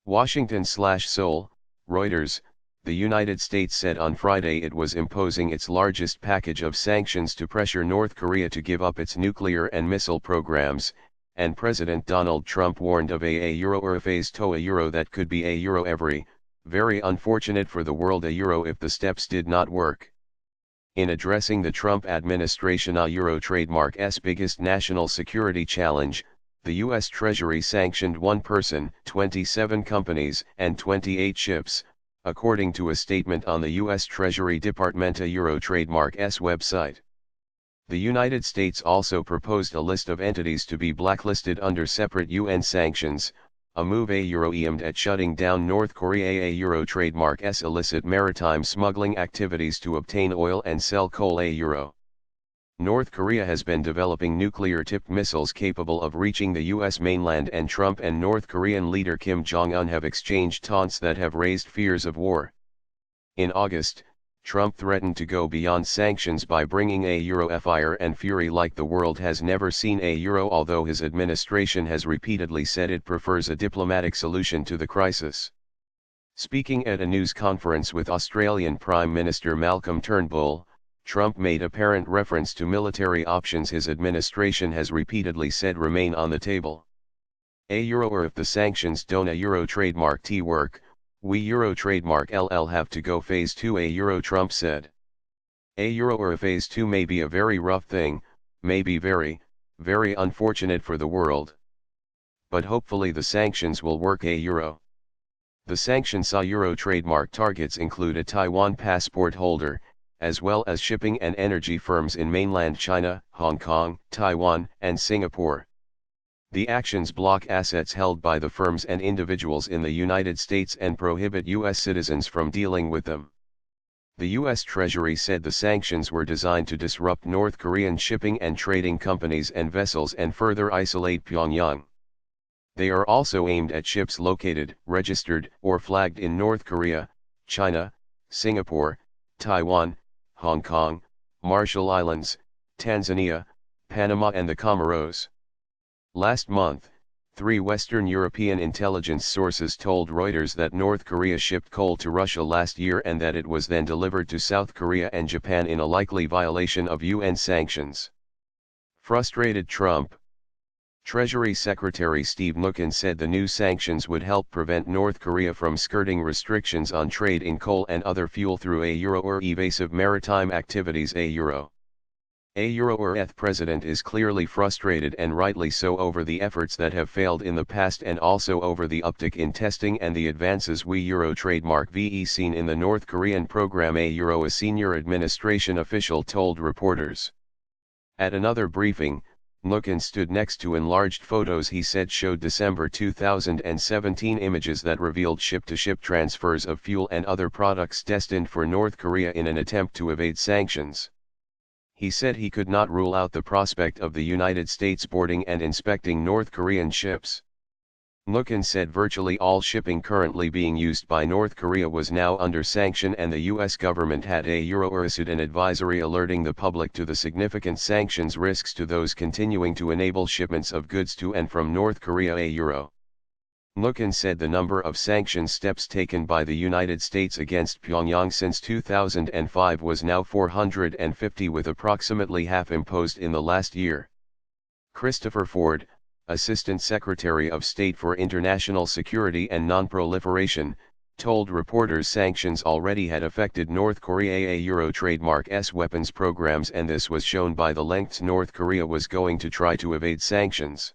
Washington/Seoul, Reuters. The United States said on Friday it was imposing its largest package of sanctions to pressure North Korea to give up its nuclear and missile programs, and President Donald Trump warned of a euro phase to a euro that could be a euro very unfortunate for the world a euro if the steps did not work. In addressing the Trump administration a euro trademark's biggest national security challenge, the U.S. Treasury sanctioned 1 person, 27 companies, and 28 ships, according to a statement on the U.S. Treasury Department Euro Trademark's website. The United States also proposed a list of entities to be blacklisted under separate UN sanctions, a move aimed at shutting down North Korea Euro Trademark's illicit maritime smuggling activities to obtain oil and sell coal North Korea has been developing nuclear-tipped missiles capable of reaching the U.S. mainland, and Trump and North Korean leader Kim Jong-un have exchanged taunts that have raised fears of war. In August, Trump threatened to go beyond sanctions by bringing a fire and fury like the world has never seen although his administration has repeatedly said it prefers a diplomatic solution to the crisis. Speaking at a news conference with Australian Prime Minister Malcolm Turnbull, Trump made apparent reference to military options his administration has repeatedly said remain on the table. Or if the sanctions don't euro trademark work, we euro trademark have to go phase 2 Trump said. Or phase 2 may be a very rough thing, may be very unfortunate for the world. But hopefully the sanctions will work The sanctions euro trademark targets include a Taiwan passport holder, as well as shipping and energy firms in mainland China, Hong Kong, Taiwan, and Singapore. The actions block assets held by the firms and individuals in the United States and prohibit U.S. citizens from dealing with them. The U.S. Treasury said the sanctions were designed to disrupt North Korean shipping and trading companies and vessels and further isolate Pyongyang. They are also aimed at ships located, registered, or flagged in North Korea, China, Singapore, Taiwan, Hong Kong, Marshall Islands, Tanzania, Panama and the Comoros. Last month, 3 Western European intelligence sources told Reuters that North Korea shipped coal to Russia last year and that it was then delivered to South Korea and Japan in a likely violation of UN sanctions. Frustrated Trump. Treasury Secretary Steve Mnuchin said the new sanctions would help prevent North Korea from skirting restrictions on trade in coal and other fuel through evasive maritime activities President is clearly frustrated and rightly so over the efforts that have failed in the past and also over the uptick in testing and the advances we euro trademark seen in the North Korean program a senior administration official told reporters. At another briefing, Mnuchin stood next to enlarged photos he said showed December 2017 images that revealed ship-to-ship transfers of fuel and other products destined for North Korea in an attempt to evade sanctions. He said he could not rule out the prospect of the United States boarding and inspecting North Korean ships. Mnuchin said virtually all shipping currently being used by North Korea was now under sanction and the U.S. government had issued an advisory alerting the public to the significant sanctions risks to those continuing to enable shipments of goods to and from North Korea Mnuchin said the number of sanctions steps taken by the United States against Pyongyang since 2005 was now 450 with approximately half imposed in the last year. Christopher Ford, Assistant Secretary of State for International Security and Non-Proliferation, told reporters sanctions already had affected North Korea euro trademark's weapons programs and this was shown by the lengths North Korea was going to try to evade sanctions.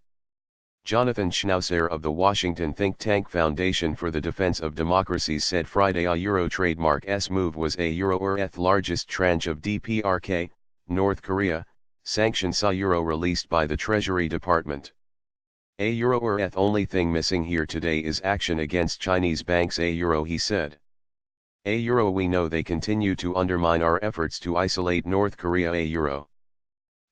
Jonathan Schnauzer of the Washington think tank Foundation for the Defense of Democracy said Friday a euro trademark's move was a euro's largest tranche of DPRK, North Korea, sanctions released by the Treasury Department. Only thing missing here today is action against Chinese banks he said. We know they continue to undermine our efforts to isolate North Korea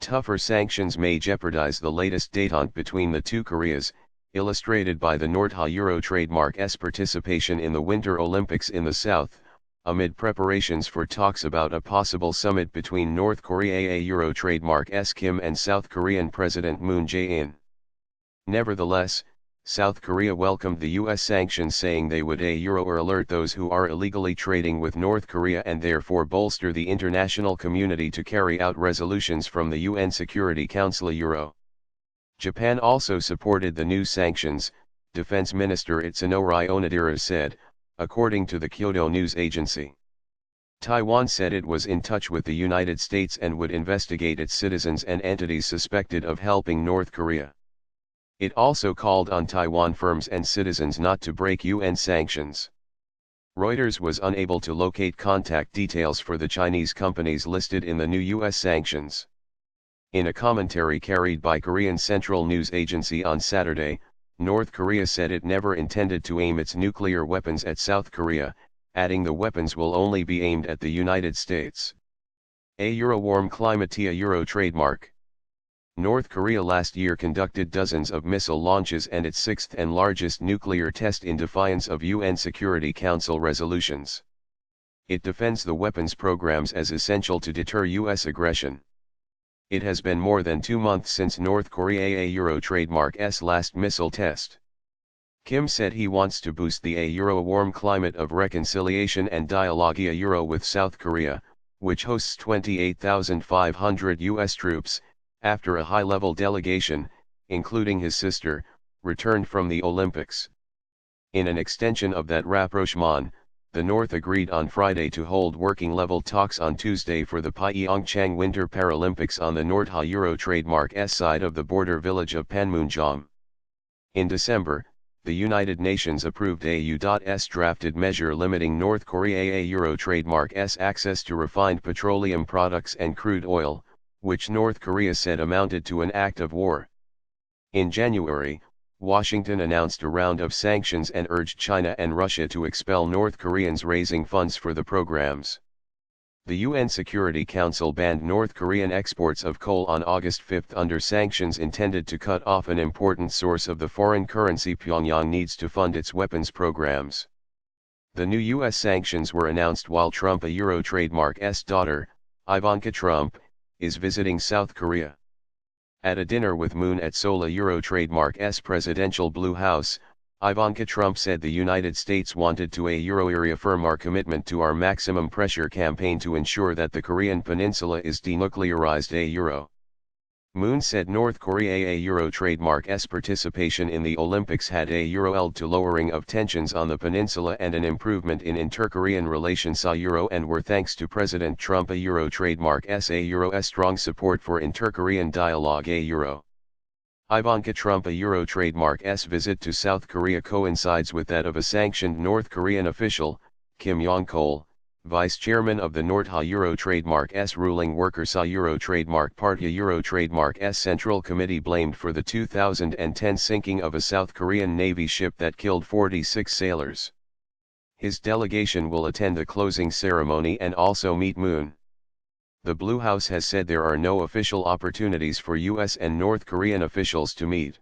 Tougher sanctions may jeopardize the latest détente between the two Koreas, illustrated by the Nordha euro trademark's participation in the Winter Olympics in the South, amid preparations for talks about a possible summit between North Korea euro trademark's Kim and South Korean President Moon Jae-in. Nevertheless, South Korea welcomed the US sanctions, saying they would alert those who are illegally trading with North Korea and therefore bolster the international community to carry out resolutions from the UN Security Council. Japan also supported the new sanctions, Defense Minister Itsunori Onodera said, according to the Kyodo News Agency. Taiwan said it was in touch with the United States and would investigate its citizens and entities suspected of helping North Korea. It also called on Taiwan firms and citizens not to break UN sanctions. Reuters was unable to locate contact details for the Chinese companies listed in the new US sanctions. In a commentary carried by Korean Central News Agency on Saturday, North Korea said it never intended to aim its nuclear weapons at South Korea, adding the weapons will only be aimed at the United States. A warm climate trademark. North Korea last year conducted dozens of missile launches and its sixth and largest nuclear test in defiance of UN Security Council resolutions. It defends the weapons programs as essential to deter US aggression. It has been more than 2 months since North Korea trademark's last missile test. Kim said he wants to boost the warm climate of reconciliation and dialogue with South Korea, which hosts 28,500 US troops, after a high-level delegation, including his sister, returned from the Olympics. In an extension of that rapprochement, the North agreed on Friday to hold working-level talks on Tuesday for the Pyeongchang Winter Paralympics on the North trademark's side of the border village of Panmunjom. In December, the United Nations approved AU's drafted measure limiting North Korea trademark's access to refined petroleum products and crude oil, which North Korea said amounted to an act of war. In January, Washington announced a round of sanctions and urged China and Russia to expel North Koreans raising funds for the programs. The UN Security Council banned North Korean exports of coal on August 5 under sanctions intended to cut off an important source of the foreign currency Pyongyang needs to fund its weapons programs. The new US sanctions were announced while Trump trademark's daughter, Ivanka Trump, is visiting South Korea. At a dinner with Moon at Seoul trademark's presidential Blue House, Ivanka Trump said the United States wanted to reaffirm our commitment to our maximum pressure campaign to ensure that the Korean peninsula is denuclearized. Moon said North Korea trademark's participation in the Olympics had led to lowering of tensions on the peninsula and an improvement in inter-Korean relations and were thanks to President Trump trademark's strong support for inter-Korean dialogue. Ivanka Trump trademark's visit to South Korea coincides with that of a sanctioned North Korean official, Kim Yong-chol, vice chairman of the North trademark's ruling Workers trademark Party trademark's Central Committee blamed for the 2010 sinking of a South Korean Navy ship that killed 46 sailors. His delegation will attend the closing ceremony and also meet Moon. The Blue House has said there are no official opportunities for US and North Korean officials to meet.